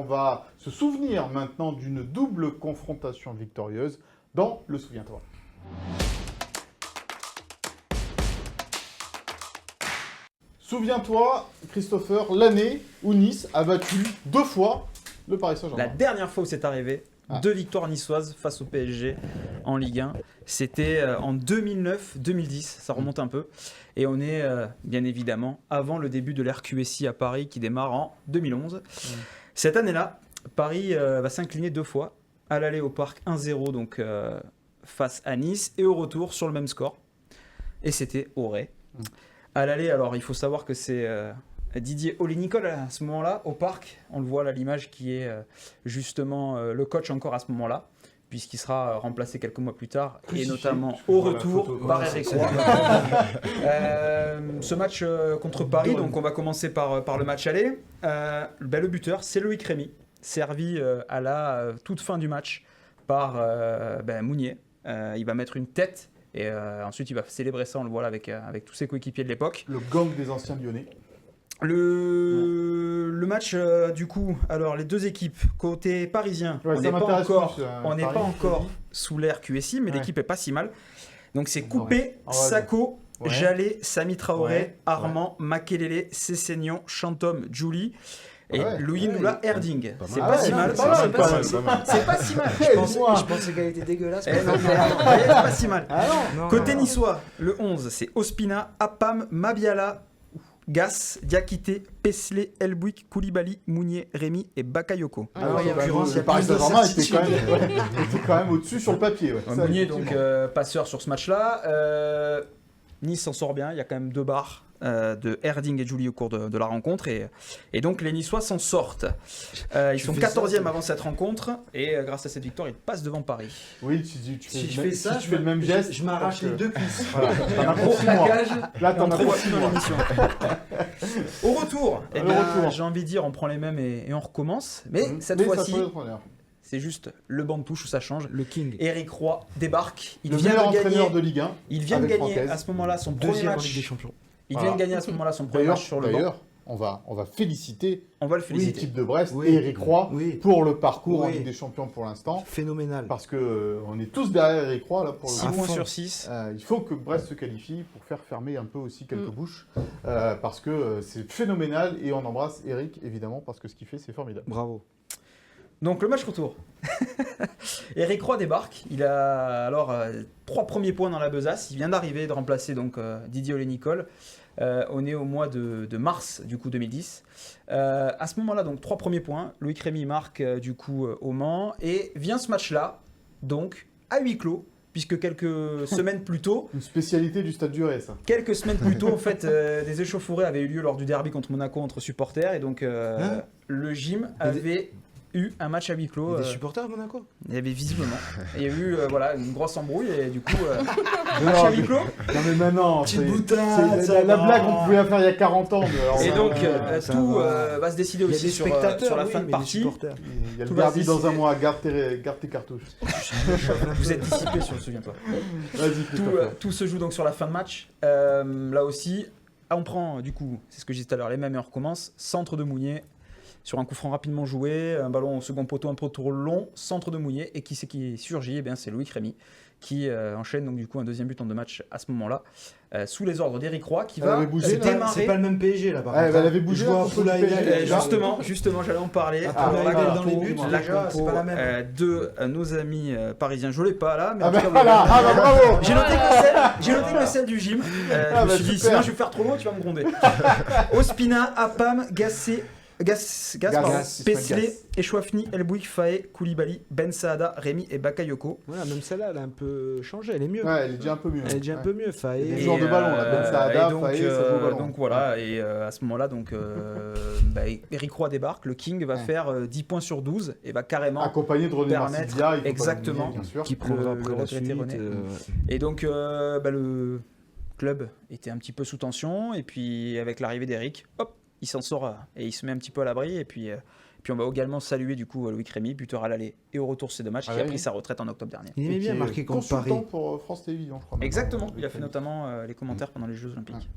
on va se souvenir maintenant d'une double confrontation victorieuse dans le Souviens-toi. Souviens-toi, Christopher, l'année où Nice a battu 2 fois le Paris Saint-Germain. La dernière fois où c'est arrivé, 2 victoires niçoises face au PSG en Ligue 1. C'était en 2009-2010, ça remonte un peu. Et on est bien évidemment avant le début de l'RQSI à Paris qui démarre en 2011. Cette année-là, Paris va s'incliner 2 fois. À l'aller au Parc 1-0 donc, face à Nice et au retour sur le même score. Et c'était Auray. À l'aller, alors il faut savoir que c'est Didier Olé-Nicole à ce moment-là, au Parc. On le voit là, l'image qui est justement le coach encore à ce moment-là, puisqu'il sera remplacé quelques mois plus tard, et notamment au retour par Eric Roy. Ce match contre Paris, donc on va commencer par le match aller. Le buteur, c'est Loïc Rémy, servi à la toute fin du match par Mounier. Il va mettre une tête. Et ensuite, il va célébrer ça, on le voit là avec tous ses coéquipiers de l'époque. Le gang des anciens Lyonnais. Le match, du coup, alors les deux équipes, côté parisien, on n'est pas encore sous l'ère QSI, mais l'équipe est pas si mal. Donc c'est Coupé, Sako, Jallet, Sami Traoré, Armand, Makelele, Sessegnon, Chantom, Julie. Et Louis Noula Erding. C'est pas si mal. C'est pas si mal. Je pensais qu'elle était dégueulasse. C'est pas si mal. Côté niçois, le 11, c'est Ospina, Apam, Mabiala, Gas, Diakité, Pesley, Elbouik, Koulibaly, Mounier, Rémy et Bakayoko. Le Paris Saint-Germain était quand même au-dessus sur le papier. Mounier, donc passeur sur ce match-là. Nice s'en sort bien, il y a quand même 2 barres de Erding et Julie au cours de la rencontre et donc les Niçois s'en sortent. Ils sont 14e avant cette rencontre et grâce à cette victoire ils passent devant Paris. Oui, si je fais ça, tu fais le même geste. Je m'arrache les 2 cuisses. Là, t'en as pour 6 mois. Au retour, j'ai envie de dire on prend les mêmes et on recommence, mais cette fois-ci c'est juste le banc de touche où ça change. Le King. Eric Roy débarque. Le meilleur entraîneur de Ligue 1. Il vient de gagner à ce moment-là son premier match. Ligue des Champions. Il vient de gagner à ce moment-là son premier match sur le banc. D'ailleurs, on va féliciter l'équipe de Brest et Eric Roy pour le parcours en Ligue des Champions pour l'instant. Phénoménal. Parce qu'on est tous derrière Eric Roy. Là, pour 6 points sur 6. Il faut que Brest se qualifie pour faire fermer un peu aussi quelques bouches. Parce que c'est phénoménal et on embrasse Eric évidemment parce que ce qu'il fait c'est formidable. Bravo. Donc le match retour. Eric Roy débarque. Il a alors 3 premiers points dans la besace. Il vient d'arriver, de remplacer donc Didier Olé-Nicole. On est au mois de mars du coup 2010. À ce moment-là, donc 3 premiers points. Loïc Rémy marque du coup au Mans et vient ce match-là donc à huis clos. Puisque quelques semaines plus tôt... Une spécialité du Stade du Ré, ça. Quelques semaines plus tôt, en fait, des échauffourées avaient eu lieu lors du derby contre Monaco entre supporters. Et donc, le gym avait eu un match à huis clos. Des supporters à Monaco. Il y avait visiblement. Il y a eu une grosse embrouille et du coup, match à huis clos. Non mais maintenant, petite boutade, c'est la blague qu'on pouvait faire il y a 40 ans. Et donc, tout va se décider aussi sur la fin de partie. Il y a le derby dans un mois, garde tes cartouches. Vous êtes dissipés sur le souviens-toi. Tout se joue donc sur la fin de match. Là aussi, on prend du coup, c'est ce que je disais tout à l'heure, les mêmes et on recommence. Centre de Mounier. Sur un coup franc rapidement joué, un ballon au second poteau, un poteau long, centre de Mounier. Et qui c'est qui surgit? Eh bien, c'est Loïc Rémy qui enchaîne donc du coup un deuxième but en 2 matchs à ce moment-là, sous les ordres d'Éric Roy qui va démarrer. C'est pas le même PSG là par contre. Elle avait bougé. Justement, j'allais en parler. Dans les buts, c'est pas la même. De nos amis parisiens, je l'ai pas là, mais bravo. J'ai noté que celle du gym. Je me suis dit sinon je vais faire trop long, tu vas me gronder. Ospina, Apam, Gassé. Pesley, Echouafni, Elbouik, Faé, Koulibaly, Ben Saada, Rémy et Bakayoko. Voilà, même celle-là, elle a un peu changé, elle est mieux. Ouais, elle est déjà un peu mieux. Elle est déjà un peu mieux, Faé. Les joueurs de ballon, là, Ben Saada, Faé, ça joue au ballon. Donc voilà, et à ce moment-là, Eric Roy débarque, le King va faire 10 points sur 12 et va carrément accompagné de René Marcidia, exactement, bien sûr, qui prendra après la suite. Et donc le club était un petit peu sous tension et puis avec l'arrivée d'Eric, hop, il s'en sort et il se met un petit peu à l'abri. Et puis on va également saluer du coup Loïc Rémy, buteur à l'aller et au retour de ces 2 matchs, qui a pris sa retraite en octobre dernier. Il aimait bien marquer contre Paris. Pour France Télévisions, je crois. Exactement, il a fait notamment les commentaires pendant les Jeux Olympiques.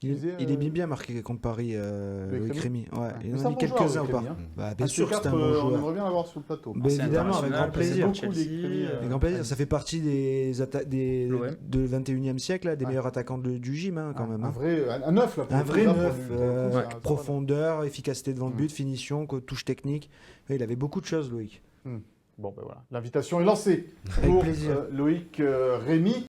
Il est bien marqué contre Paris, Loïc Rémy. Ouais. Il Mais en c'est a un mis bon joueur, quelques-uns ou Loïc pas Rémy, hein. Bah, bien Un sûr que c'est un C4, bon on joueur. aimerait bien l'avoir sur le plateau. Mais C'est évidemment, avec international, grand plaisir. beaucoup Loïc Chelsea, Rémy, Avec grand plaisir. Ça fait partie des l'OM. de 21e siècle, là, des Ouais. meilleurs attaquants du gym, hein, quand même. Un hein. vrai, un neuf là. pour Un le coup, vrai là, pour neuf, lui, pour le coup, c'est un- profondeur, efficacité devant le Mm. but, finition, touche technique. Ouais, il avait beaucoup de choses, Loïc. Bon, ben voilà. L'invitation est lancée Avec pour plaisir. Loïc Rémy.